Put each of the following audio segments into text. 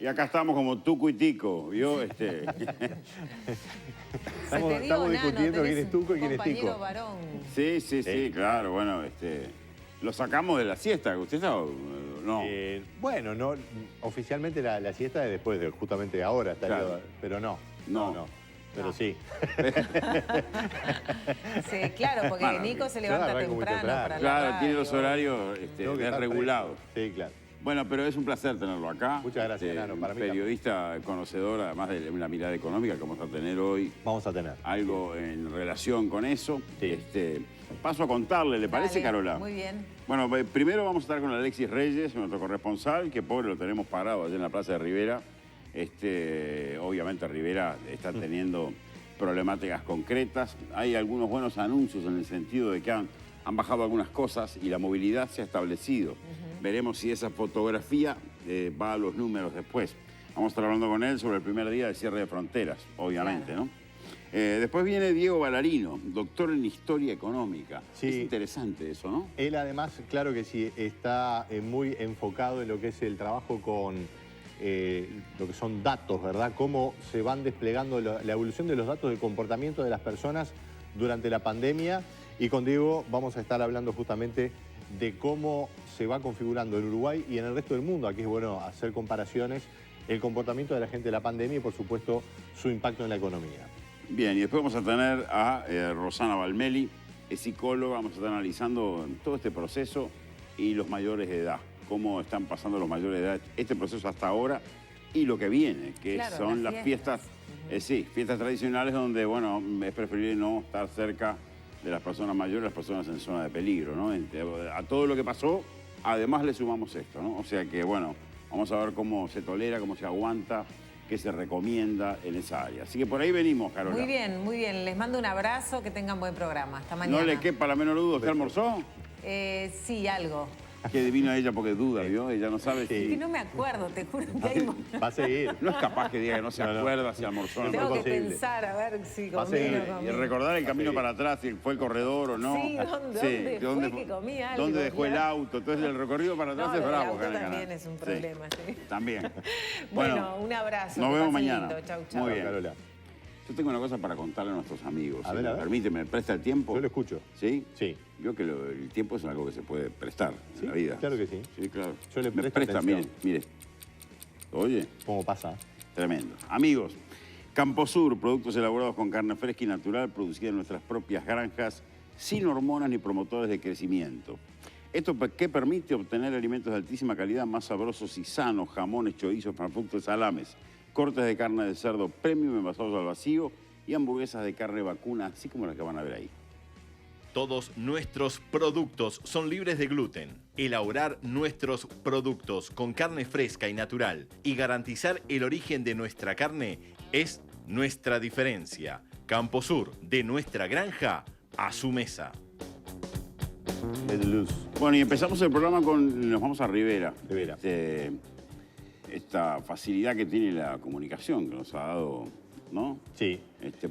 Y acá estamos como Tuco y Tico, ¿vio? Estamos Nano, discutiendo quién es Tuco y quién es compañero Tico. varón. Sí, claro, bueno, lo sacamos de la siesta, ¿usted sabe? No. Bueno, no, oficialmente la siesta es después de justamente ahora, Claro. pero no. Pero No. sí. Sí, claro, porque Bueno, Nico se yo levanta arranco muy temprano temprano. para la Claro, radio. tiene los horarios Tengo que estar desregulados. fresco. Sí, claro. Bueno, pero es un placer tenerlo acá. Muchas gracias, Nano, para mí periodista conocedor, además de la mirada económica que vamos a tener hoy. Vamos a tener. Algo en relación con eso. Sí. Paso a contarle, ¿le parece, Dale, Carola? Muy bien. Bueno, primero vamos a estar con Alexis Reyes, nuestro corresponsal, que pobre lo tenemos parado allá en la Plaza de Rivera. Obviamente Rivera está teniendo problemáticas concretas. Hay algunos buenos anuncios en el sentido de que han bajado algunas cosas y la movilidad se ha establecido. Veremos si esa fotografía va a los números después. Vamos a estar hablando con él sobre el primer día de cierre de fronteras, obviamente, Claro. ¿no? Después viene Diego Ballarino, doctor en Historia Económica. Sí. Es interesante eso, ¿no? Él además, claro que sí, está muy enfocado en lo que es el trabajo con lo que son datos, ¿verdad? Cómo se van desplegando la evolución de los datos del comportamiento de las personas durante la pandemia. Y con Diego vamos a estar hablando justamente de cómo se va configurando en Uruguay y en el resto del mundo. Aquí es bueno hacer comparaciones, el comportamiento de la gente de la pandemia y, por supuesto, su impacto en la economía. Bien, y después vamos a tener a Rosana Balmelli, es psicóloga, vamos a estar analizando todo este proceso y los mayores de edad, cómo están pasando los mayores de edad, este proceso hasta ahora y lo que viene, que Claro, son las las fiestas, fiestas tradicionales donde, bueno, es preferible no estar cerca de las personas mayores, las personas en zona de peligro, ¿no? A todo lo que pasó, además le sumamos esto, ¿no? O sea que, bueno, vamos a ver cómo se tolera, cómo se aguanta, qué se recomienda en esa área. Así que por ahí venimos, Carola. Muy bien, muy bien. Les mando un abrazo, que tengan buen programa. Hasta mañana. No le quepa la menor duda, ¿usted almorzó? Sí, algo. Que vino ella porque duda, ¿vio? Ella no sabe Es que si... no me acuerdo, te juro que hay... Va a seguir. No es capaz que diga que no se acuerda si almorzó o no. Tengo que posible. pensar a ver si Va a comí o seguir. no Y comí. recordar el camino Sí. para atrás, si fue el corredor o no. Sí, ¿dónde fue que comí algo? ¿Dónde dejó el Claro. auto? Entonces el recorrido para atrás No, es lo del bravo. auto acá en el también canal. es un problema, sí. También. Bueno, un abrazo. Nos que vemos pasen mañana. lindo. Chau, chau. Muy bien. Carola. Yo tengo una cosa para contarle a nuestros amigos. A si ver, me a ver. permite, ¿me presta el tiempo? Yo lo escucho. ¿Sí? Sí. Vio que el tiempo es algo que se puede prestar Sí, en la vida. claro que sí. Sí, claro. Yo le Me presto presta, atención. mire. Oye. ¿Cómo pasa? Tremendo. Amigos, Camposur, productos elaborados con carne fresca y natural, producida en nuestras propias granjas, sin hormonas ni promotores de crecimiento. Esto que permite obtener alimentos de altísima calidad, más sabrosos y sanos, jamones, chorizos, productos, salames, cortes de carne de cerdo premium envasados al vacío y hamburguesas de carne vacuna, así como las que van a ver ahí. Todos nuestros productos son libres de gluten. Elaborar nuestros productos con carne fresca y natural y garantizar el origen de nuestra carne es nuestra diferencia. Camposur, de nuestra granja a su mesa. El luz. Bueno, y empezamos el programa nos vamos a Rivera. Rivera. Esta facilidad que tiene la comunicación que nos ha dado, ¿no? Sí.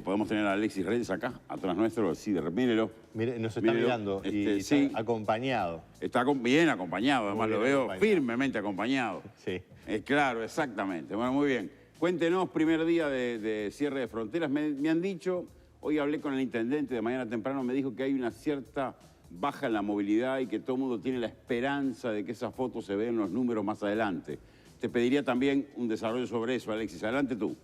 Podemos tener a Alexis Reyes acá, atrás nuestro, así, mírelo. Mire, nos está Mírelo. mirando y Sí. está acompañado. Está bien acompañado, además Muy lo bien veo acompañado. firmemente acompañado. Sí. Claro, exactamente. Bueno, muy bien. Cuéntenos, primer día de cierre de fronteras. Me han dicho, hoy hablé con el intendente de mañana temprano, me dijo que hay una cierta baja en la movilidad y que todo el mundo tiene la esperanza de que esas fotos se vean los números más adelante. Te pediría también un desarrollo sobre eso, Alexis. Adelante tú.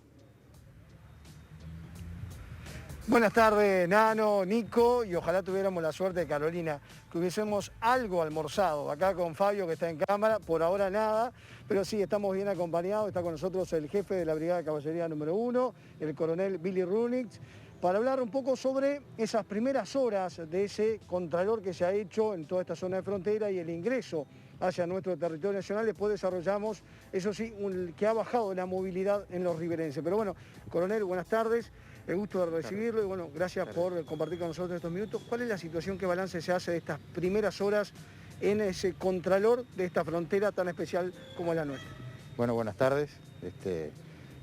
Buenas tardes, Nano, Nico, y ojalá tuviéramos la suerte de Carolina, que hubiésemos algo almorzado. Acá con Fabio, que está en cámara, por ahora nada, pero sí, estamos bien acompañados. Está con nosotros el jefe de la Brigada de Caballería número 1, el coronel Billy Runix, para hablar un poco sobre esas primeras horas de ese contralor que se ha hecho en toda esta zona de frontera y el ingreso hacia nuestro territorio nacional. Después desarrollamos, eso sí, que ha bajado la movilidad en los riverenses. Pero bueno, coronel, buenas tardes. El gusto de recibirlo y bueno, gracias por compartir con nosotros estos minutos. ¿Cuál es la situación, qué balance se hace de estas primeras horas en ese contralor de esta frontera tan especial como la nuestra? Bueno, buenas tardes.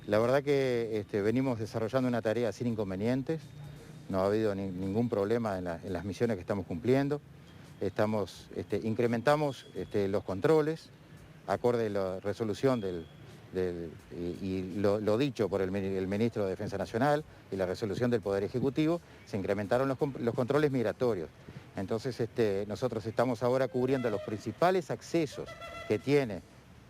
La verdad que venimos desarrollando una tarea sin inconvenientes. No ha habido ningún problema en las misiones que estamos cumpliendo. Incrementamos los controles, acorde a la resolución del y lo dicho por el ministro de Defensa Nacional y la resolución del Poder Ejecutivo, se incrementaron los controles migratorios. Entonces nosotros estamos ahora cubriendo los principales accesos que tiene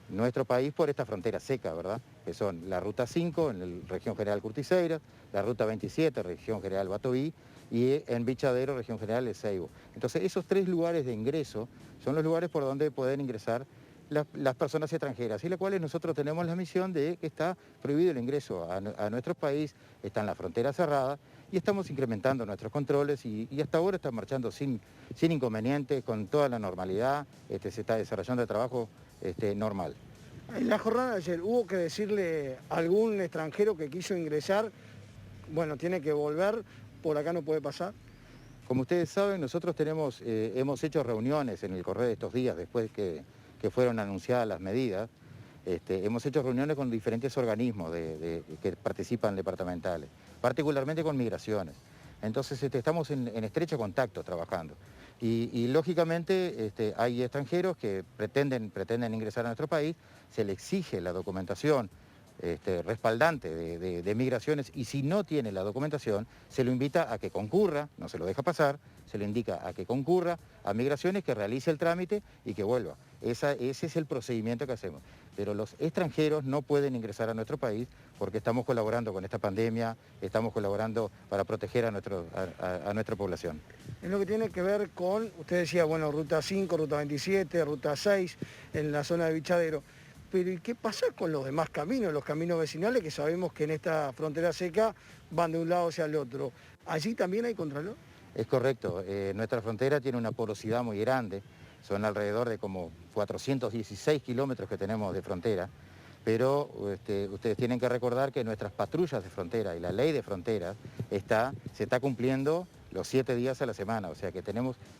nuestro país por esta frontera seca, ¿verdad? Que son la Ruta 5 en la Región General Curtiseiras, la Ruta 27, Región General Batoví, y en Bichadero, Región General El Seibo. Entonces esos 3 lugares de ingreso son los lugares por donde pueden ingresar las personas extranjeras, y las cuales nosotros tenemos la misión de que está prohibido el ingreso a nuestro país, está en la frontera cerrada, y estamos incrementando nuestros controles y hasta ahora está marchando sin inconvenientes, con toda la normalidad, se está desarrollando el trabajo normal. En la jornada de ayer, ¿hubo que decirle a algún extranjero que quiso ingresar, bueno, tiene que volver, por acá no puede pasar? Como ustedes saben, nosotros hemos hecho reuniones en el correr de estos días, después que fueron anunciadas las medidas. Hemos hecho reuniones con diferentes organismos que participan departamentales, particularmente con migraciones. Entonces estamos en estrecho contacto trabajando. Y lógicamente hay extranjeros que pretenden ingresar a nuestro país, se le exige la documentación respaldante de migraciones, y si no tiene la documentación se lo invita a que concurra, no se lo deja pasar, se le indica a que concurra a migraciones, que realice el trámite y que vuelva. Ese es el procedimiento que hacemos. Pero los extranjeros no pueden ingresar a nuestro país porque estamos colaborando con esta pandemia, estamos colaborando para proteger a nuestra población. En lo que tiene que ver con, usted decía, bueno, Ruta 5, Ruta 27, Ruta 6, en la zona de Bichadero. Pero ¿y qué pasa con los demás caminos, los caminos vecinales, que sabemos que en esta frontera seca van de un lado hacia el otro? ¿Allí también hay contralor? Es correcto, nuestra frontera tiene una porosidad muy grande, son alrededor de como 416 kilómetros que tenemos de frontera, pero ustedes tienen que recordar que nuestras patrullas de frontera y la ley de fronteras se está cumpliendo los 7 días a la semana, o sea que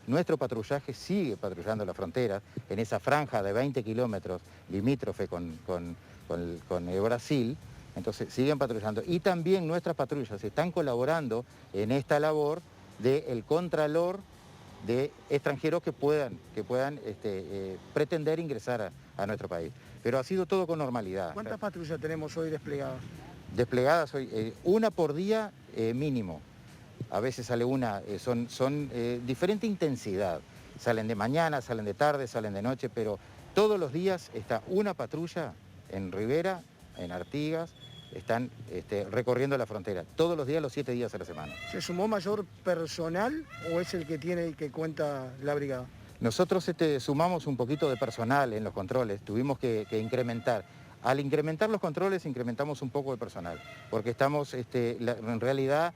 nuestro patrullaje sigue patrullando la frontera en esa franja de 20 kilómetros limítrofe con el Brasil. Entonces siguen patrullando, y también nuestras patrullas están colaborando en esta labor del contralor de extranjeros que puedan pretender ingresar a nuestro país. Pero ha sido todo con normalidad. ¿Cuántas patrullas tenemos hoy desplegadas? Desplegadas hoy, una por día mínimo. A veces sale una, son diferente intensidad. Salen de mañana, salen de tarde, salen de noche, pero todos los días está una patrulla en Rivera, en Artigas, están recorriendo la frontera, todos los días, los 7 días a la semana. ¿Se sumó mayor personal o es el que tiene y que cuenta la brigada? Nosotros sumamos un poquito de personal en los controles, tuvimos que incrementar. Al incrementar los controles, incrementamos un poco de personal, porque estamos, en realidad,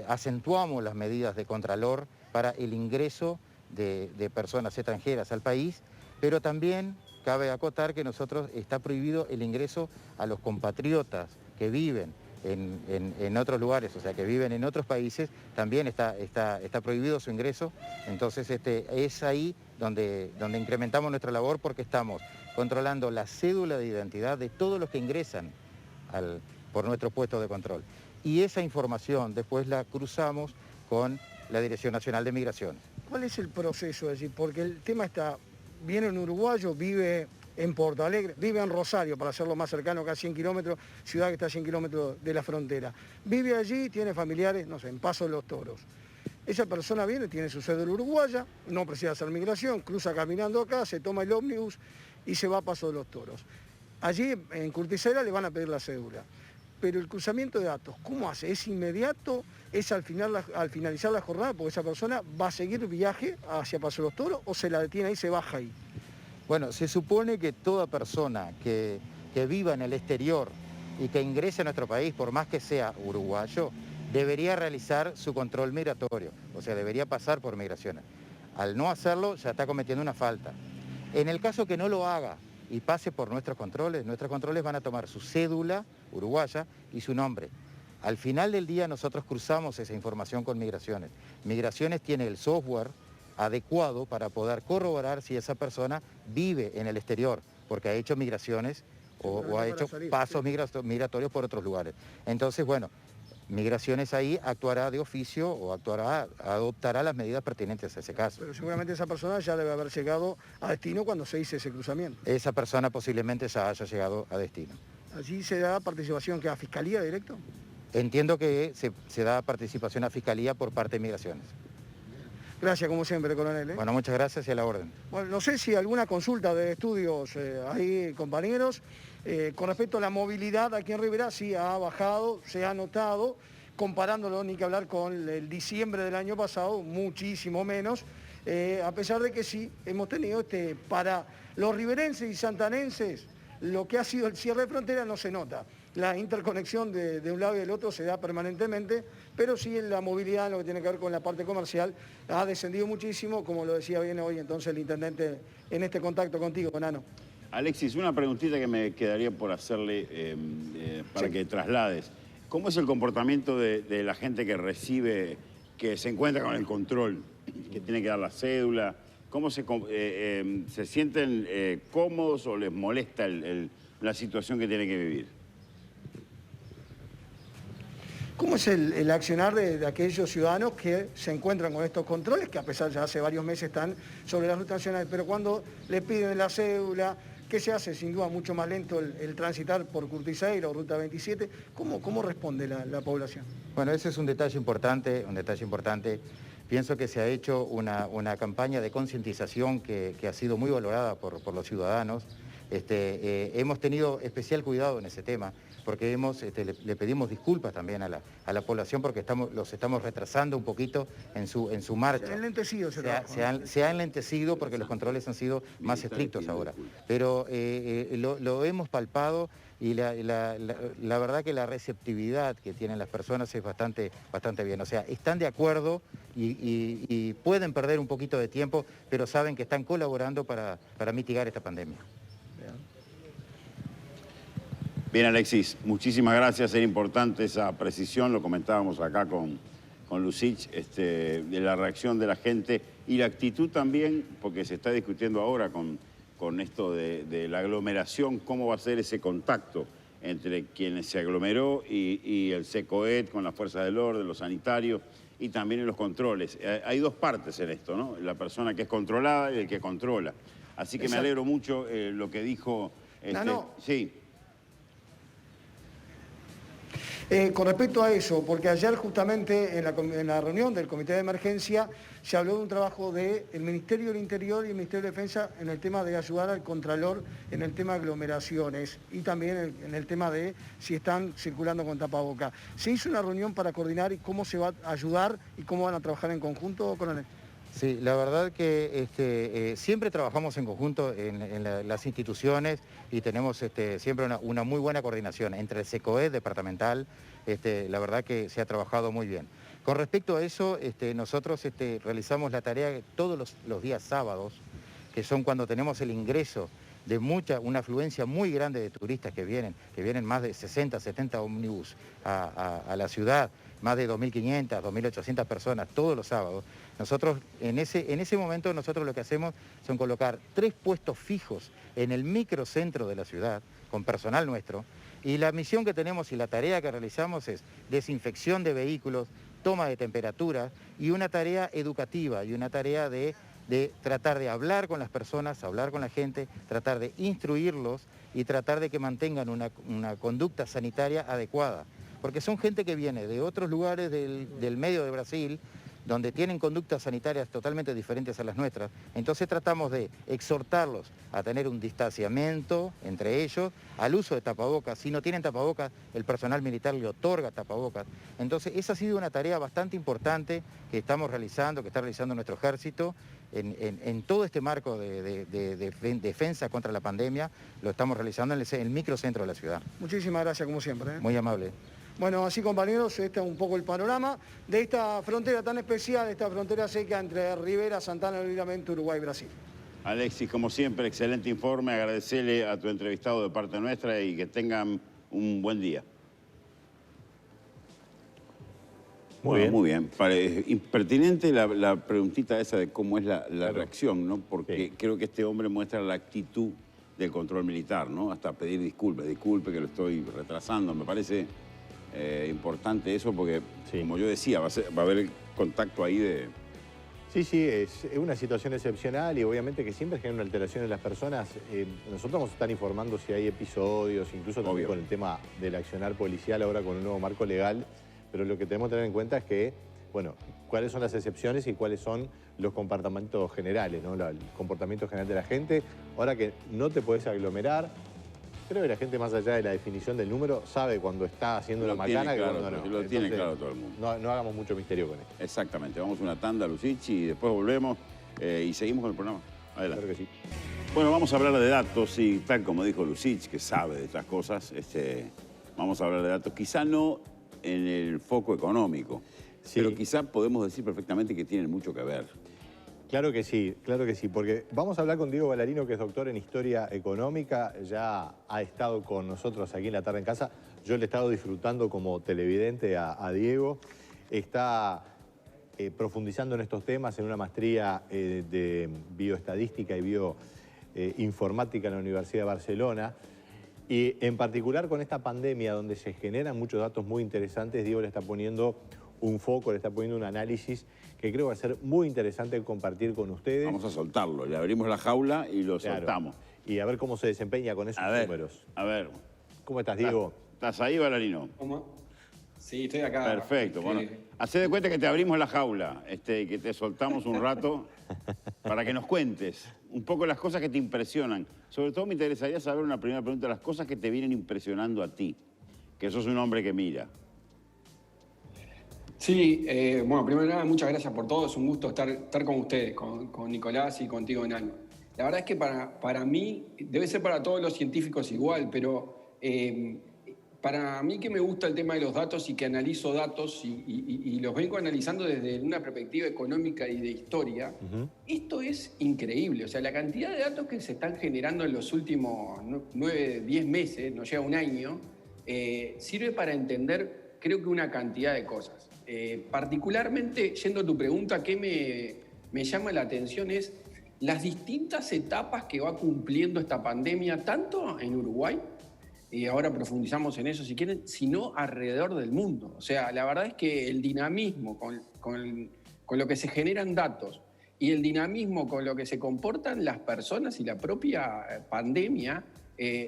acentuamos las medidas de contralor para el ingreso de personas extranjeras al país, pero también cabe acotar que está prohibido el ingreso a los compatriotas que viven en otros lugares, o sea, que viven en otros países, también está prohibido su ingreso. Entonces es ahí donde incrementamos nuestra labor, porque estamos controlando la cédula de identidad de todos los que ingresan por nuestro puesto de control. Y esa información después la cruzamos con la Dirección Nacional de Migraciones. ¿Cuál es el proceso? Es decir, porque el tema viene un uruguayo, vive en Porto Alegre, vive en Rosario, para hacerlo más cercano, acá a 100 kilómetros, ciudad que está a 100 kilómetros de la frontera. Vive allí, tiene familiares, no sé, en Paso de los Toros. Esa persona viene, tiene su cédula uruguaya, no precisa hacer migración, cruza caminando acá, se toma el ómnibus y se va a Paso de los Toros. Allí, en Curtiseiras, le van a pedir la cédula. Pero el cruzamiento de datos, ¿cómo hace? ¿Es inmediato? ¿Es al finalizar la jornada? Porque esa persona va a seguir viaje hacia Paso de los Toros, o se la detiene ahí, se baja ahí. Bueno, se supone que toda persona que viva en el exterior y que ingrese a nuestro país, por más que sea uruguayo, debería realizar su control migratorio, o sea, debería pasar por migraciones. Al no hacerlo, ya está cometiendo una falta. En el caso que no lo haga y pase por nuestros controles van a tomar su cédula uruguaya y su nombre. Al final del día nosotros cruzamos esa información con Migraciones. Migraciones tiene el software adecuado para poder corroborar si esa persona vive en el exterior, porque ha hecho migraciones o ha hecho pasos migratorios por otros lugares. Entonces, bueno, Migraciones ahí actuará de oficio o adoptará las medidas pertinentes a ese caso. Pero seguramente esa persona ya debe haber llegado a destino cuando se hizo ese cruzamiento. Esa persona posiblemente ya haya llegado a destino. ¿Allí se da participación que a Fiscalía directo? Entiendo que se da participación a Fiscalía por parte de Migraciones. Gracias, como siempre, coronel. Bueno, muchas gracias y a la orden. Bueno, no sé si alguna consulta de estudios ahí, compañeros. Con respecto a la movilidad aquí en Rivera, sí ha bajado, se ha notado, comparándolo, ni que hablar con el diciembre del año pasado, muchísimo menos, a pesar de que sí hemos tenido para los riverenses y santanenses, lo que ha sido el cierre de frontera no se nota. La interconexión de un lado y del otro se da permanentemente, pero sí en la movilidad, en lo que tiene que ver con la parte comercial, ha descendido muchísimo, como lo decía bien hoy entonces el intendente en este contacto contigo, Nano. Alexis, una preguntita que me quedaría por hacerle para que traslades. ¿Cómo es el comportamiento de la gente que recibe, que se encuentra con el control, que tiene que dar la cédula? ¿Cómo se sienten cómodos o les molesta la situación que tienen que vivir? ¿Cómo es el accionar de aquellos ciudadanos que se encuentran con estos controles, que a pesar ya hace varios meses están sobre las rutas nacionales, pero cuando le piden la cédula, que se hace sin duda mucho más lento el transitar por Curtiseira o Ruta 27, ¿cómo responde la población? Bueno, ese es un detalle importante, Pienso que se ha hecho una campaña de concientización que ha sido muy valorada por los ciudadanos. Hemos tenido especial cuidado en ese tema, porque le pedimos disculpas también a la población porque los estamos retrasando un poquito en su marcha. Se ha enlentecido ese trabajo. Se ha enlentecido porque los controles han sido más estrictos ahora. Pero lo hemos palpado y la verdad que la receptividad que tienen las personas es bastante bien. O sea, están de acuerdo y pueden perder un poquito de tiempo, pero saben que están colaborando para mitigar esta pandemia. Bien, Alexis, muchísimas gracias. Era importante esa precisión, lo comentábamos acá con Lucich, de la reacción de la gente y la actitud también, porque se está discutiendo ahora con esto de la aglomeración, cómo va a ser ese contacto entre quienes se aglomeró y el SECOED con las fuerzas del orden, los sanitarios y también en los controles. Hay dos partes en esto, ¿no? La persona que es controlada y el que controla. Así que me alegro mucho lo que dijo... Nano. Sí. Con respecto a eso, porque ayer justamente en la reunión del Comité de Emergencia se habló de un trabajo del Ministerio del Interior y el Ministerio de Defensa en el tema de ayudar al Contralor en el tema de aglomeraciones y también en el tema de si están circulando con tapaboca. ¿Se hizo una reunión para coordinar y cómo se va a ayudar y cómo van a trabajar en conjunto, coronel? Sí, la verdad que siempre trabajamos en conjunto en las instituciones y tenemos siempre una muy buena coordinación entre el SECOED departamental, la verdad que se ha trabajado muy bien. Con respecto a eso, nosotros realizamos la tarea todos los días sábados, que son cuando tenemos el ingreso de una afluencia muy grande de turistas que vienen más de 60, 70 ómnibus a la ciudad, más de 2.500, 2.800 personas todos los sábados. Nosotros, en ese momento, nosotros lo que hacemos son colocar 3 puestos fijos en el microcentro de la ciudad, con personal nuestro, y la misión que tenemos y la tarea que realizamos es desinfección de vehículos, toma de temperatura y una tarea educativa y una tarea de tratar de hablar con las personas, hablar con la gente, tratar de instruirlos y tratar de que mantengan una conducta sanitaria adecuada. Porque son gente que viene de otros lugares del medio de Brasil, donde tienen conductas sanitarias totalmente diferentes a las nuestras. Entonces tratamos de exhortarlos a tener un distanciamiento entre ellos, al uso de tapabocas. Si no tienen tapabocas, el personal militar le otorga tapabocas. Entonces esa ha sido una tarea bastante importante que estamos realizando, que está realizando nuestro ejército, en todo este marco de defensa contra la pandemia, lo estamos realizando en el microcentro de la ciudad. Muchísimas gracias, como siempre. Muy amable. Bueno, así compañeros, este es un poco el panorama de esta frontera tan especial, esta frontera seca entre Rivera, Santana, Livramento, Uruguay y Brasil. Alexis, como siempre, excelente informe. Agradecerle a tu entrevistado de parte nuestra y que tengan un buen día. Muy bien. Pertinente la preguntita esa de cómo es la reacción, ¿no? Porque creo que este hombre muestra la actitud del control militar, ¿no? Hasta pedir disculpas. Disculpe que lo estoy retrasando, me parece importante eso porque, Sí. como yo decía, va a haber el contacto ahí de... Sí, es una situación excepcional y obviamente que siempre genera una alteración en las personas. Nosotros vamos a estar informando si hay episodios, incluso también Obvio. con el tema del accionar policial ahora con un nuevo marco legal, pero lo que tenemos que tener en cuenta es que, bueno, cuáles son las excepciones y cuáles son los comportamientos generales, ¿no? El comportamiento general de la gente. Ahora que no te podés aglomerar, creo que la gente, más allá de la definición del número, sabe cuando está haciendo Lo una tiene macana claro, y cuando no. lo tiene Entonces, claro todo el mundo. No hagamos mucho misterio con esto. Exactamente. Vamos a una tanda, Lucich, y después volvemos y seguimos con el programa. Adelante. Claro que sí. Bueno, vamos a hablar de datos y tal como dijo Lucich, que sabe de estas cosas, vamos a hablar de datos. Quizá no en el foco económico, Sí. pero quizá podemos decir perfectamente que tienen mucho que ver. Claro que sí, porque vamos a hablar con Diego Ballarino, que es doctor en Historia Económica, ya ha estado con nosotros aquí en La Tarde en Casa. Yo le he estado disfrutando como televidente a Diego. Está profundizando en estos temas en una maestría de bioestadística y bioinformática en la Universidad de Barcelona. Y en particular con esta pandemia donde se generan muchos datos muy interesantes, Diego le está poniendo un foco, le está poniendo un análisis que creo va a ser muy interesante compartir con ustedes. Vamos a soltarlo, le abrimos la jaula y lo Claro. soltamos. Y a ver cómo se desempeña con esos números. A ver. ¿Cómo estás, Diego? ¿Estás ahí, Ballarino? ¿Cómo? Sí, estoy acá. Perfecto. Bueno, hacé de cuenta que te abrimos la jaula, que te soltamos un rato para que nos cuentes un poco las cosas que te impresionan. Sobre todo me interesaría saber una primera pregunta, las cosas que te vienen impresionando a ti, que sos un hombre que mira. Sí, bueno, primero de nada, muchas gracias por todo. Es un gusto estar con ustedes, con Nicolás y contigo, Nano. La verdad es que para mí, debe ser para todos los científicos igual, pero para mí que me gusta el tema de los datos y que analizo datos y los vengo analizando desde una perspectiva económica y de historia, esto es increíble. O sea, la cantidad de datos que se están generando en los últimos 9, 10 meses, no llega un año, sirve para entender, creo que una cantidad de cosas. Particularmente, yendo a tu pregunta, ¿qué me llama la atención? Es las distintas etapas que va cumpliendo esta pandemia, tanto en Uruguay, y ahora profundizamos en eso si quieren, sino alrededor del mundo. O sea, la verdad es que el dinamismo con lo que se generan datos y el dinamismo con lo que se comportan las personas y la propia pandemia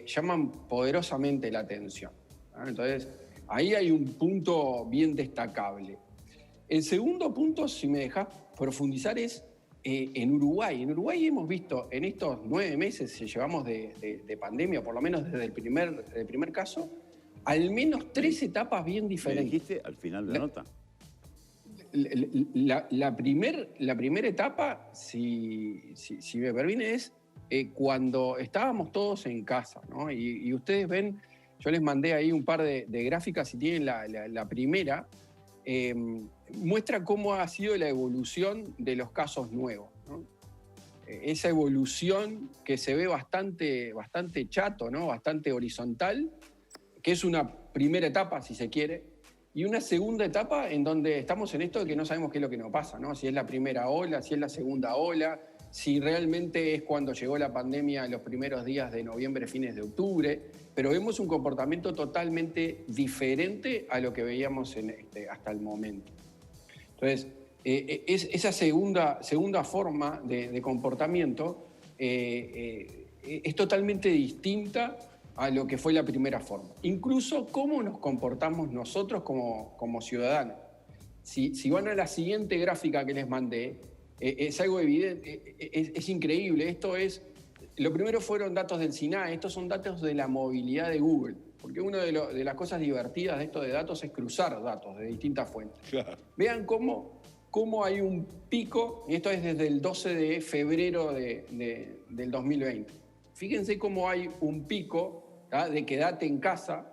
llaman poderosamente la atención, ¿no? Entonces, ahí hay un punto bien destacable. El segundo punto, si me dejás profundizar, es en Uruguay. En Uruguay hemos visto en estos 9 meses que llevamos de pandemia, por lo menos desde el primer caso, al menos 3 etapas bien ¿Me diferentes. dijiste al final de la nota? La primera etapa, si me permite, es cuando estábamos todos en casa, ¿no? Y ustedes ven, yo les mandé ahí un par de gráficas, si tienen la primera, muestra cómo ha sido la evolución de los casos nuevos, ¿no? Esa evolución que se ve bastante chato, ¿no? Bastante horizontal, que es una primera etapa, si se quiere, y una segunda etapa en donde estamos en esto de que no sabemos qué es lo que nos pasa, ¿no? Si es la primera ola, si es la segunda ola, si realmente es cuando llegó la pandemia en los primeros días de noviembre, fines de octubre, pero vemos un comportamiento totalmente diferente a lo que veíamos hasta el momento. Entonces, esa segunda forma de comportamiento es totalmente distinta a lo que fue la primera forma. Incluso cómo nos comportamos nosotros como ciudadanos. Si van a la siguiente gráfica que les mandé, es algo evidente, es increíble. Lo primero fueron datos del SINAE, estos son datos de la movilidad de Google, porque una de las cosas divertidas de esto de datos es cruzar datos de distintas fuentes. Claro. Vean cómo hay un pico, y esto es desde el 12 de febrero del 2020. Fíjense cómo hay un pico, ¿tá?, de quédate en casa,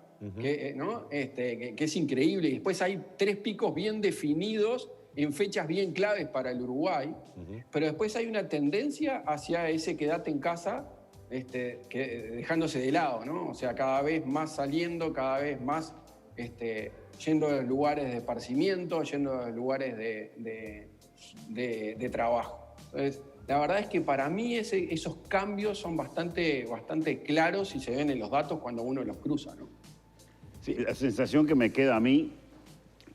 ¿no? Que es increíble. Y después hay 3 picos bien definidos en fechas bien claves para el Uruguay, pero después hay una tendencia hacia ese quédate en casa, dejándose de lado, ¿no? O sea, cada vez más saliendo, cada vez más yendo a los lugares de esparcimiento, yendo a los lugares de trabajo. Entonces, la verdad es que para mí esos cambios son bastante claros y se ven en los datos cuando uno los cruza, ¿no? Sí, la sensación que me queda a mí,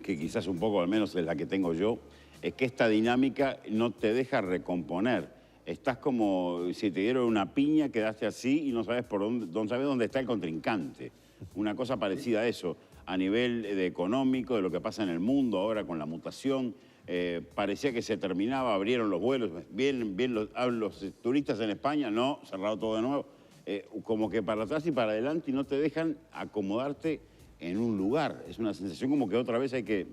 que quizás un poco al menos es la que tengo yo, es que esta dinámica no te deja recomponer. Estás como si te dieron una piña, quedaste así y no sabes sabes dónde está el contrincante. Una cosa parecida a eso, a nivel económico, de lo que pasa en el mundo ahora con la mutación. Parecía que se terminaba, abrieron los vuelos, bien los turistas en España, no, cerrado todo de nuevo. Como que para atrás y para adelante y no te dejan acomodarte en un lugar. Es una sensación como que otra vez hay que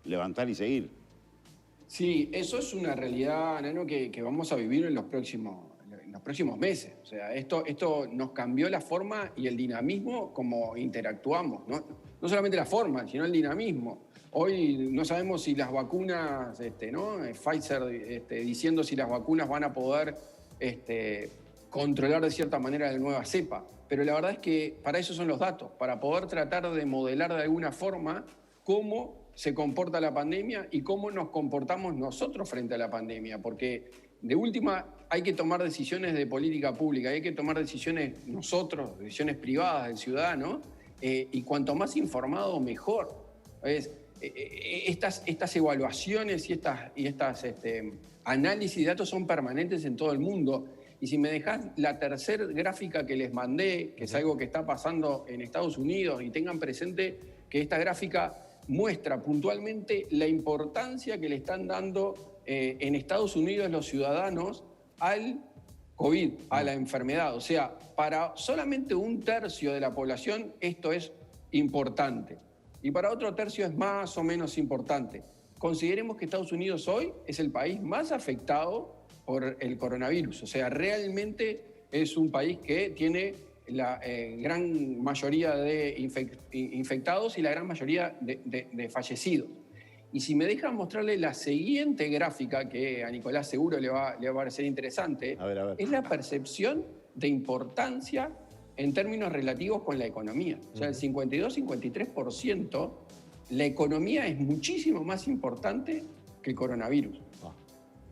levantar y seguir. Sí, eso es una realidad, Nano, que vamos a vivir en los próximos meses. O sea, esto nos cambió la forma y el dinamismo como interactuamos, ¿no? No solamente la forma, sino el dinamismo. Hoy no sabemos si las vacunas, ¿no? Pfizer diciendo si las vacunas van a poder controlar de cierta manera la nueva cepa. Pero la verdad es que para eso son los datos, para poder tratar de modelar de alguna forma cómo se comporta la pandemia y cómo nos comportamos nosotros frente a la pandemia. Porque de última hay que tomar decisiones de política pública, hay que tomar decisiones nosotros, decisiones privadas del ciudadano, y cuanto más informado, mejor. Estas evaluaciones y estas análisis de datos son permanentes en todo el mundo. Y si me dejás la tercera gráfica que les mandé, que es algo que está pasando en Estados Unidos, y tengan presente que esta gráfica muestra puntualmente la importancia que le están dando en Estados Unidos los ciudadanos al COVID, a la enfermedad. O sea, para solamente un tercio de la población esto es importante. Y para otro tercio es más o menos importante. Consideremos que Estados Unidos hoy es el país más afectado por el coronavirus. O sea, realmente es un país que tiene la gran mayoría de infectados y la gran mayoría de fallecidos. Y si me dejan mostrarle la siguiente gráfica, que a Nicolás seguro le va a parecer interesante, a ver. Es la percepción de importancia en términos relativos con la economía. O sea, el 52-53%, la economía es muchísimo más importante que el coronavirus.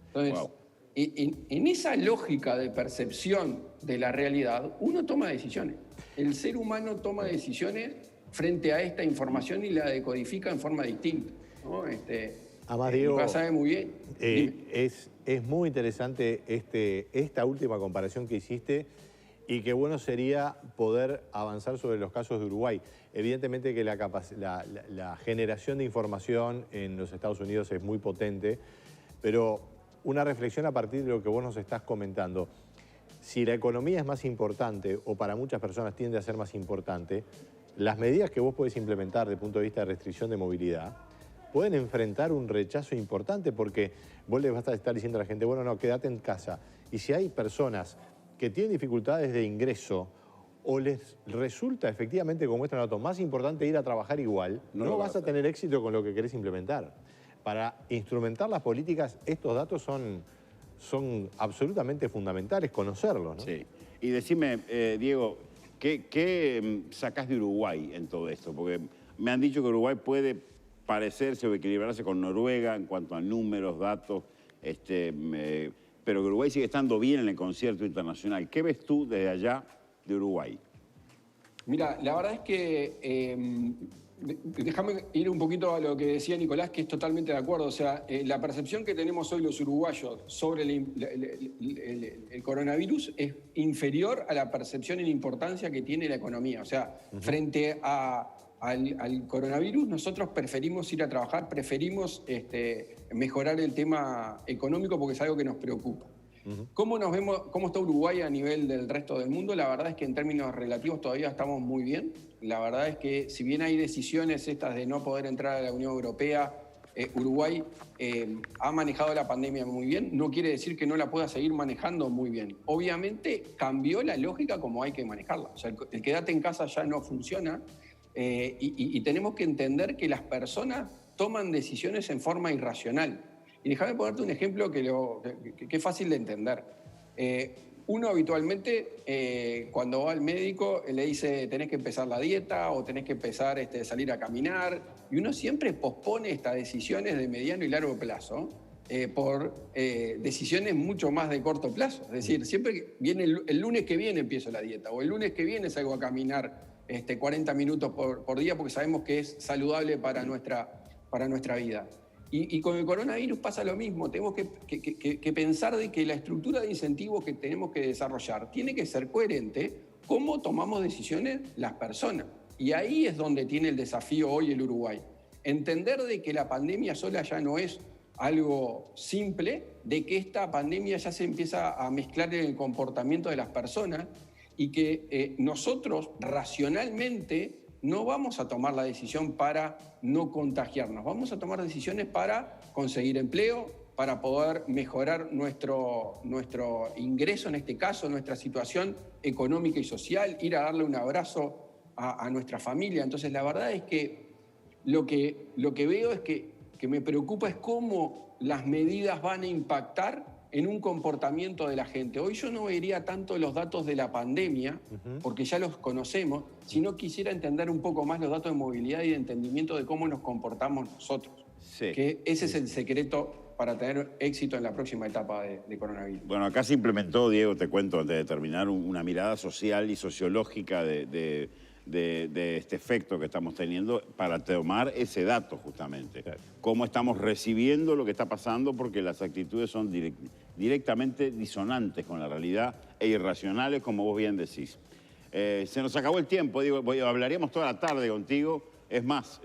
Entonces, wow. En esa lógica de percepción de la realidad, uno toma decisiones. El ser humano toma decisiones frente a esta información y la decodifica en forma distinta, ¿no? Además, Diego, sabe muy bien. Es muy interesante esta última comparación que hiciste y qué bueno sería poder avanzar sobre los casos de Uruguay. Evidentemente que la generación de información en los Estados Unidos es muy potente, pero una reflexión a partir de lo que vos nos estás comentando. Si la economía es más importante, o para muchas personas tiende a ser más importante, las medidas que vos podés implementar desde el punto de vista de restricción de movilidad pueden enfrentar un rechazo importante, porque vos le vas a estar diciendo a la gente, bueno, no, quédate en casa. Y si hay personas que tienen dificultades de ingreso o les resulta efectivamente, como muestran datos, más importante ir a trabajar igual, no vas a tener éxito con lo que querés implementar. Para instrumentar las políticas, estos datos son absolutamente fundamentales, conocerlos, ¿no? Sí. Y decime, Diego, ¿qué sacás de Uruguay en todo esto? Porque me han dicho que Uruguay puede parecerse o equilibrarse con Noruega en cuanto a números, datos, pero que Uruguay sigue estando bien en el concierto internacional. ¿Qué ves tú desde allá de Uruguay? Mira, la verdad es que déjame ir un poquito a lo que decía Nicolás, que es totalmente de acuerdo. O sea, la percepción que tenemos hoy los uruguayos sobre el coronavirus es inferior a la percepción en importancia que tiene la economía. O sea, frente al coronavirus, nosotros preferimos ir a trabajar, preferimos mejorar el tema económico porque es algo que nos preocupa. ¿Cómo nos vemos, cómo está Uruguay a nivel del resto del mundo? La verdad es que en términos relativos todavía estamos muy bien. La verdad es que si bien hay decisiones estas de no poder entrar a la Unión Europea, Uruguay ha manejado la pandemia muy bien. No quiere decir que no la pueda seguir manejando muy bien. Obviamente cambió la lógica como hay que manejarla. O sea, el quédate en casa ya no funciona y tenemos que entender que las personas toman decisiones en forma irracional. Y déjame ponerte un ejemplo que es fácil de entender. Uno habitualmente, cuando va al médico, le dice tenés que empezar la dieta o tenés que empezar a salir a caminar. Y uno siempre pospone estas decisiones de mediano y largo plazo por decisiones mucho más de corto plazo. Es decir, siempre viene el lunes que viene empiezo la dieta o el lunes que viene salgo a caminar 40 minutos por día porque sabemos que es saludable para nuestra vida. Y con el coronavirus pasa lo mismo. Tenemos que pensar de que la estructura de incentivos que tenemos que desarrollar tiene que ser coherente cómo tomamos decisiones las personas. Y ahí es donde tiene el desafío hoy el Uruguay. Entender de que la pandemia sola ya no es algo simple, de que esta pandemia ya se empieza a mezclar en el comportamiento de las personas y que nosotros racionalmente no vamos a tomar la decisión para no contagiarnos, vamos a tomar decisiones para conseguir empleo, para poder mejorar nuestro ingreso, en este caso, nuestra situación económica y social, ir a darle un abrazo a nuestra familia. Entonces, la verdad es que lo que veo es que me preocupa es cómo las medidas van a impactar en un comportamiento de la gente. Hoy yo no vería tanto los datos de la pandemia, porque ya los conocemos, sino quisiera entender un poco más los datos de movilidad y de entendimiento de cómo nos comportamos nosotros. Sí. Que ese es el secreto para tener éxito en la próxima etapa de coronavirus. Bueno, acá se implementó, Diego, te cuento antes de terminar, una mirada social y sociológica de este efecto que estamos teniendo para tomar ese dato justamente. Claro. Cómo estamos recibiendo lo que está pasando porque las actitudes son directamente disonantes con la realidad e irracionales, como vos bien decís. Se nos acabó el tiempo, digo, hablaríamos toda la tarde contigo. Es más,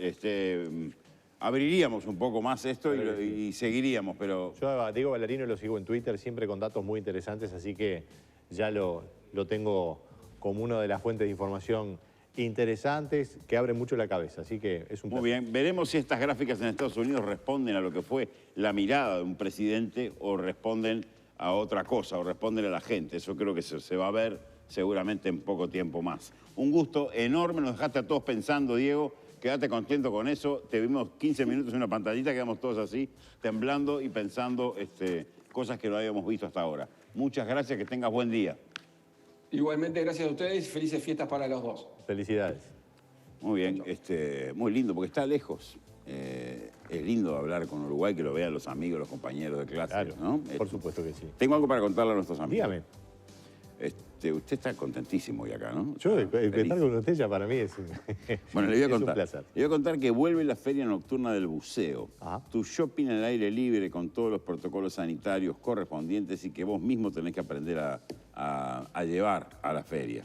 abriríamos un poco más esto y seguiríamos, pero... Yo a Diego Ballarino lo sigo en Twitter siempre con datos muy interesantes, así que ya lo tengo como una de las fuentes de información interesantes que abren mucho la cabeza, así que es un placer. Muy bien, veremos si estas gráficas en Estados Unidos responden a lo que fue la mirada de un presidente o responden a otra cosa, o responden a la gente. Eso creo que se va a ver seguramente en poco tiempo más. Un gusto enorme, nos dejaste a todos pensando, Diego, quédate contento con eso. Te vimos 15 minutos en una pantallita, quedamos todos así, temblando y pensando cosas que no habíamos visto hasta ahora. Muchas gracias, que tengas buen día. Igualmente, gracias a ustedes y felices fiestas para los dos. Felicidades. Muy bien, muy lindo, porque está lejos. Es lindo hablar con Uruguay, que lo vean los amigos, los compañeros de clase, Claro, ¿no? por supuesto que sí. Tengo algo para contarle a nuestros amigos. Dígame. Usted está contentísimo hoy acá, ¿no? Yo, estar con usted ya para mí es, bueno, le voy a contar. un placer. Le voy a contar que vuelve la Feria Nocturna del Buceo. Ajá. Tu shopping al aire libre con todos los protocolos sanitarios correspondientes y que vos mismo tenés que aprender a llevar a la feria.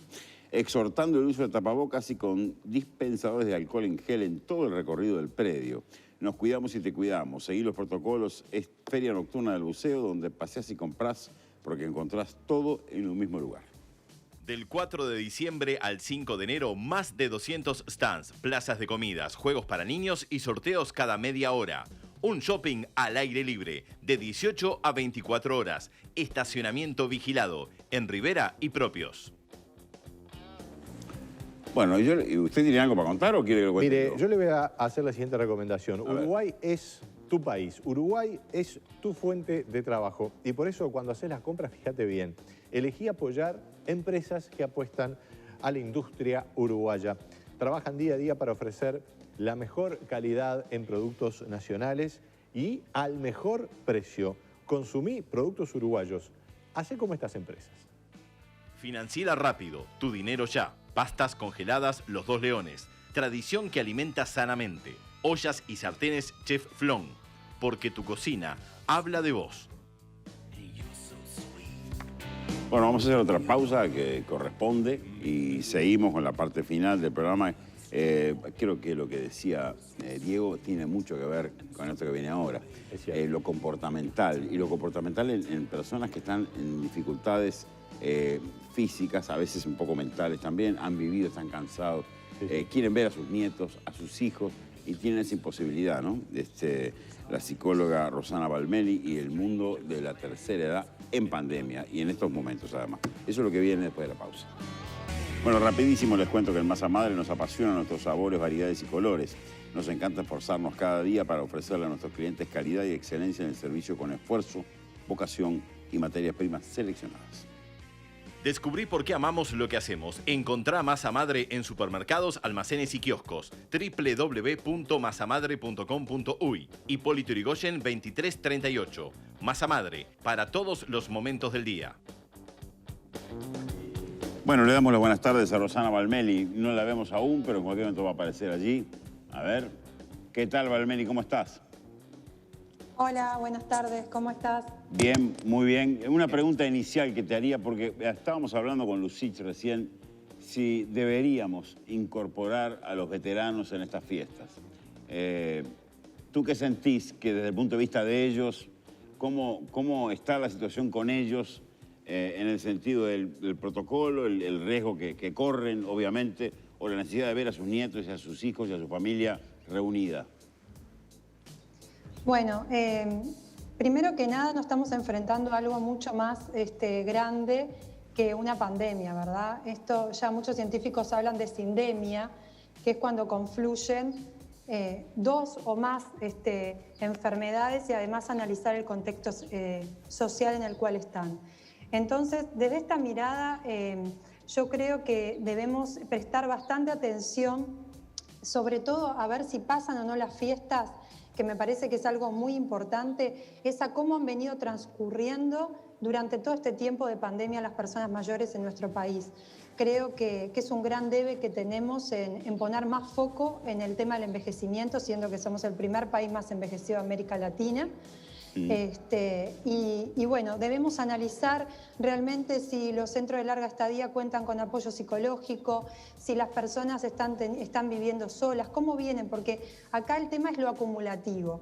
Exhortando el uso de tapabocas y con dispensadores de alcohol en gel en todo el recorrido del predio. Nos cuidamos y te cuidamos. Seguí los protocolos. Es Feria Nocturna del Buceo, donde paseás y comprás porque encontrás todo en un mismo lugar. Del 4 de diciembre al 5 de enero, más de 200 stands, plazas de comidas, juegos para niños y sorteos cada media hora. Un shopping al aire libre, de 18 a 24 horas. Estacionamiento vigilado, en Rivera y Propios. Bueno, ¿usted tiene algo para contar o quiere que lo cuente? Mire, yo le voy a hacer la siguiente recomendación. Uruguay es tu país, Uruguay es tu fuente de trabajo y por eso cuando haces las compras, fíjate bien, elegí apoyar empresas que apuestan a la industria uruguaya. Trabajan día a día para ofrecer la mejor calidad en productos nacionales y al mejor precio. Consumí productos uruguayos. Hacé como estas empresas. Financiera Rápido, tu dinero ya. Pastas congeladas Los Dos Leones. Tradición que alimenta sanamente. Ollas y sartenes Chef Flon. Porque tu cocina habla de vos. Bueno, vamos a hacer otra pausa que corresponde y seguimos con la parte final del programa. Creo que lo que decía Diego tiene mucho que ver con esto que viene ahora. Lo comportamental. Y lo comportamental en personas que están en dificultades físicas, a veces un poco mentales también, han vivido, están cansados, quieren ver a sus nietos, a sus hijos y tienen esa imposibilidad, ¿no? La psicóloga Rosana Balmelli y el mundo de la tercera edad en pandemia y en estos momentos además. Eso es lo que viene después de la pausa. Bueno, rapidísimo les cuento que en Masa Madre nos apasionan nuestros sabores, variedades y colores. Nos encanta esforzarnos cada día para ofrecerle a nuestros clientes calidad y excelencia en el servicio con esfuerzo, vocación y materias primas seleccionadas. Descubrí por qué amamos lo que hacemos. Encontrá Masa Madre en supermercados, almacenes y kioscos. www.masamadre.com.uy. Hipólito Yrigoyen 2338. Masa Madre, para todos los momentos del día. Bueno, le damos las buenas tardes a Rosana Valmeli. No la vemos aún, pero en cualquier momento va a aparecer allí. A ver, ¿qué tal, Valmeli? ¿Cómo estás? Hola, buenas tardes, ¿cómo estás? Bien, muy bien. Una pregunta inicial que te haría, porque estábamos hablando con Lucich recién, si deberíamos incorporar a los veteranos en estas fiestas. ¿Tú qué sentís que desde el punto de vista de ellos, cómo está la situación con ellos en el sentido del protocolo, el riesgo que corren, obviamente, o la necesidad de ver a sus nietos y a sus hijos y a su familia reunida? Bueno, primero que nada nos estamos enfrentando a algo mucho más grande que una pandemia, ¿verdad? Esto ya muchos científicos hablan de sindemia, que es cuando confluyen dos o más enfermedades y además analizar el contexto social en el cual están. Entonces, desde esta mirada, yo creo que debemos prestar bastante atención, sobre todo a ver si pasan o no las fiestas, que me parece que es algo muy importante, es a cómo han venido transcurriendo durante todo este tiempo de pandemia las personas mayores en nuestro país. Creo que es un gran debe que tenemos en poner más foco en el tema del envejecimiento, siendo que somos el primer país más envejecido de América Latina. Y bueno, debemos analizar realmente si los centros de larga estadía cuentan con apoyo psicológico, si las personas están viviendo solas, cómo vienen, porque acá el tema es lo acumulativo.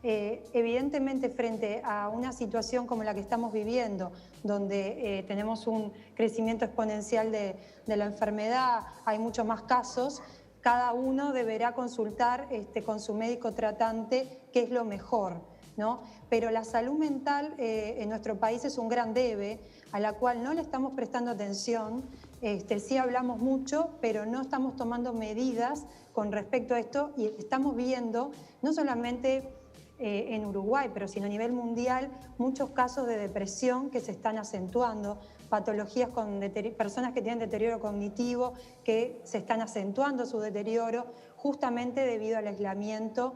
Evidentemente, frente a una situación como la que estamos viviendo, donde tenemos un crecimiento exponencial de la enfermedad, hay muchos más casos, cada uno deberá consultar con su médico tratante qué es lo mejor, ¿no? Pero la salud mental en nuestro país es un gran debe, a la cual no le estamos prestando atención. Sí hablamos mucho, pero no estamos tomando medidas con respecto a esto, y estamos viendo, no solamente en Uruguay, pero sino a nivel mundial, muchos casos de depresión que se están acentuando, patologías con personas que tienen deterioro cognitivo, que se están acentuando su deterioro justamente debido al aislamiento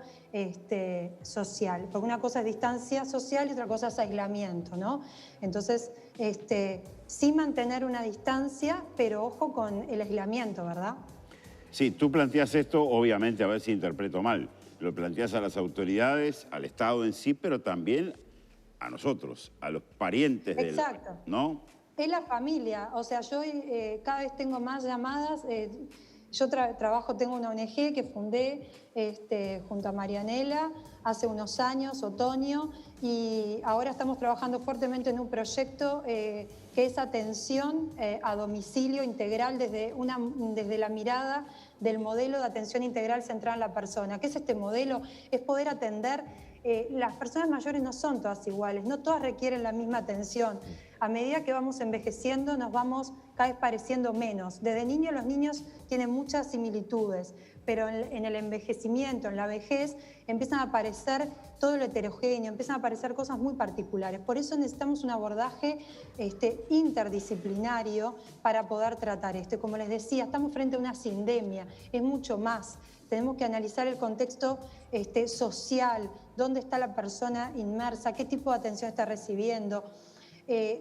social. Porque una cosa es distancia social y otra cosa es aislamiento, ¿no? Entonces, sí mantener una distancia, pero ojo con el aislamiento, ¿verdad? Sí, tú planteas esto, obviamente, a ver si interpreto mal, lo planteas a las autoridades, al Estado en sí, pero también a nosotros, a los parientes del... Exacto. ¿No? Es la familia, o sea, yo cada vez tengo más llamadas. Yo tengo una ONG que fundé junto a Marianela hace unos años, Otoño, y ahora estamos trabajando fuertemente en un proyecto que es atención a domicilio integral desde la mirada del modelo de atención integral centrada en la persona. ¿Qué es este modelo? Es poder atender. Las personas mayores no son todas iguales, no todas requieren la misma atención. A medida que vamos envejeciendo nos vamos cada vez pareciendo menos. Desde niños los niños tienen muchas similitudes, pero en el envejecimiento, en la vejez, empiezan a aparecer todo lo heterogéneo, empiezan a aparecer cosas muy particulares. Por eso necesitamos un abordaje interdisciplinario para poder tratar esto. Como les decía, estamos frente a una sindemia, es mucho más. Tenemos que analizar el contexto social, dónde está la persona inmersa, qué tipo de atención está recibiendo.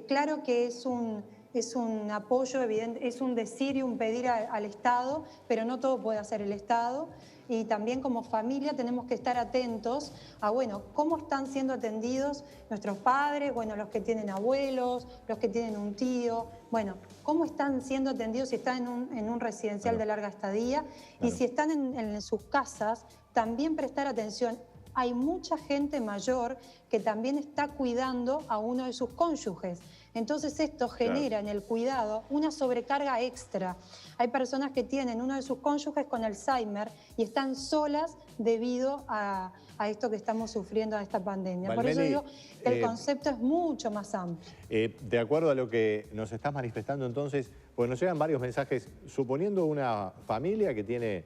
Claro que es un apoyo evidente, es un decir y un pedir al Estado, pero no todo puede hacer el Estado. Y también como familia tenemos que estar atentos a, bueno, cómo están siendo atendidos nuestros padres, bueno, los que tienen abuelos, los que tienen un tío, bueno, cómo están siendo atendidos si están en un residencial de larga estadía, y si están en sus casas, también prestar atención. Hay mucha gente mayor que también está cuidando a uno de sus cónyuges. Entonces esto genera en el cuidado una sobrecarga extra. Hay personas que tienen uno de sus cónyuges con Alzheimer y están solas debido a esto que estamos sufriendo, a esta pandemia. Valmeli, por eso digo que el concepto es mucho más amplio. De acuerdo a lo que nos estás manifestando entonces, pues nos llegan varios mensajes, suponiendo una familia que tiene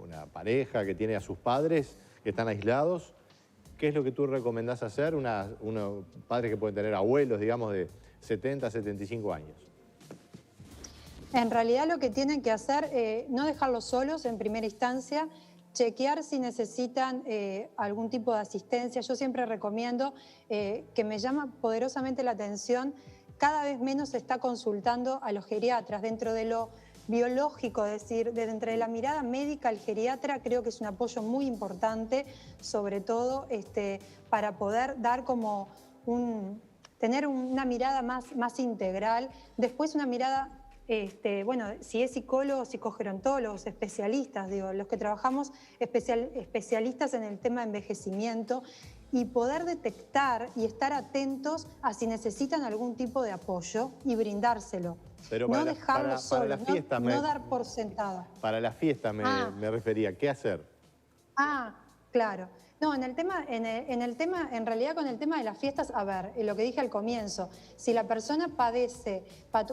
una pareja, que tiene a sus padres que están aislados, ¿qué es lo que tú recomendás hacer? Unos padres que pueden tener abuelos, digamos, de 70, 75 años. En realidad lo que tienen que hacer, no dejarlos solos en primera instancia, chequear si necesitan algún tipo de asistencia. Yo siempre recomiendo que me llama poderosamente la atención cada vez menos se está consultando a los geriatras. Dentro de lo biológico, es decir, dentro de la mirada médica, el geriatra creo que es un apoyo muy importante, sobre todo para poder dar como tener una mirada más integral. Después una mirada, bueno, si es psicólogo, psicogerontólogos, especialistas, digo, los que trabajamos especialistas en el tema de envejecimiento, y poder detectar y estar atentos a si necesitan algún tipo de apoyo y brindárselo. Pero no dejarlos solos, la fiesta no dar por sentado. Para la fiesta me refería, ¿qué hacer? Claro. No, en realidad con el tema de las fiestas, a ver, lo que dije al comienzo, si la persona padece,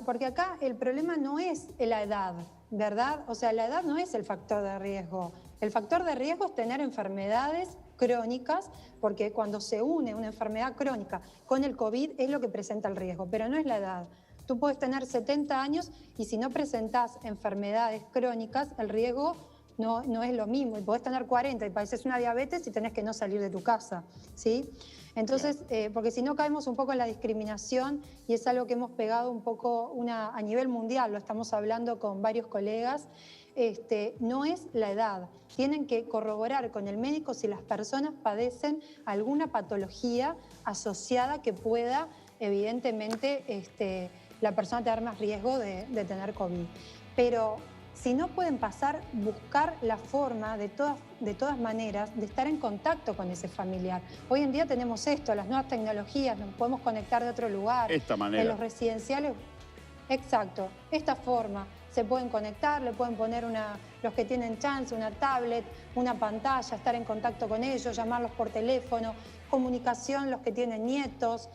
porque acá el problema no es la edad, ¿verdad? O sea, la edad no es el factor de riesgo. El factor de riesgo es tener enfermedades crónicas, porque cuando se une una enfermedad crónica con el COVID es lo que presenta el riesgo, pero no es la edad. Tú puedes tener 70 años y si no presentás enfermedades crónicas, el riesgo no es lo mismo. Y podés tener 40 y padeces una diabetes y tenés que no salir de tu casa, ¿sí? Entonces, porque si no caemos un poco en la discriminación y es algo que hemos pegado un poco a nivel mundial, lo estamos hablando con varios colegas, no es la edad. Tienen que corroborar con el médico si las personas padecen alguna patología asociada que pueda, evidentemente, la persona tener más riesgo de tener COVID. Pero si no pueden pasar, buscar la forma de todas maneras de estar en contacto con ese familiar. Hoy en día tenemos esto, las nuevas tecnologías, nos podemos conectar de otro lugar. Esta manera. En los residenciales, exacto, esta forma. Se pueden conectar, le pueden poner los que tienen chance, una tablet, una pantalla, estar en contacto con ellos, llamarlos por teléfono, comunicación los que tienen nietos,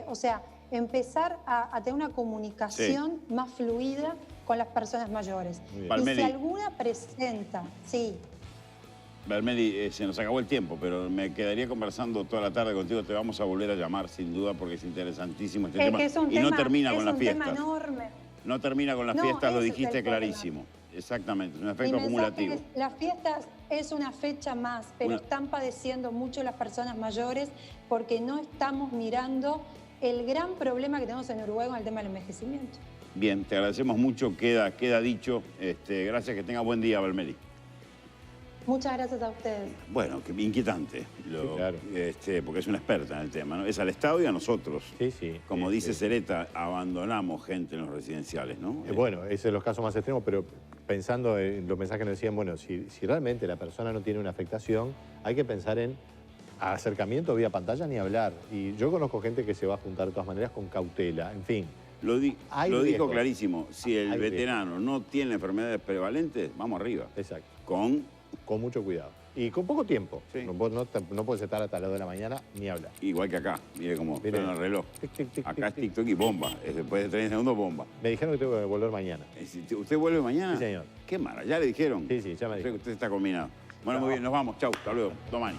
o sea, empezar a tener una comunicación más fluida con las personas mayores. Y si alguna presenta, sí. Valmeli, se nos acabó el tiempo, pero me quedaría conversando toda la tarde contigo. Te vamos a volver a llamar, sin duda, porque es interesantísimo este tema. Y no termina con las fiestas. Es un tema enorme. No termina con las fiestas, lo dijiste clarísimo. Exactamente, es un efecto acumulativo. Las fiestas es una fecha más, pero están padeciendo mucho las personas mayores porque no estamos mirando el gran problema que tenemos en Uruguay con el tema del envejecimiento. Bien, te agradecemos mucho, queda dicho. Gracias, que tenga buen día, Valmeli. Muchas gracias a ustedes. Bueno, que inquietante, Sí, claro. porque es una experta en el tema, ¿no? Es al Estado y a nosotros. Sí. Como dice Sereta, abandonamos gente en los residenciales, ¿no? Bueno, ese es los casos más extremos, pero pensando en los mensajes que nos decían, bueno, si realmente la persona no tiene una afectación, hay que pensar en acercamiento vía pantalla ni hablar. Y yo conozco gente que se va a juntar de todas maneras con cautela, en fin. Lo dijo clarísimo, si el veterano no tiene enfermedades prevalentes, vamos arriba. Exacto. Con mucho cuidado. Y con poco tiempo. Sí. No puedes estar hasta las 2 de la mañana ni hablar. Igual que acá. Mire cómo suena el reloj. Acá es TikTok y bomba. Después de 30 segundos, bomba. Me dijeron que tengo que volver mañana. ¿Usted vuelve mañana? Sí, señor. Qué mala. ¿Ya le dijeron? Sí, ya me dijeron. Usted está combinado. Bueno, muy bien. Nos vamos. Chau. Hasta luego. Domani.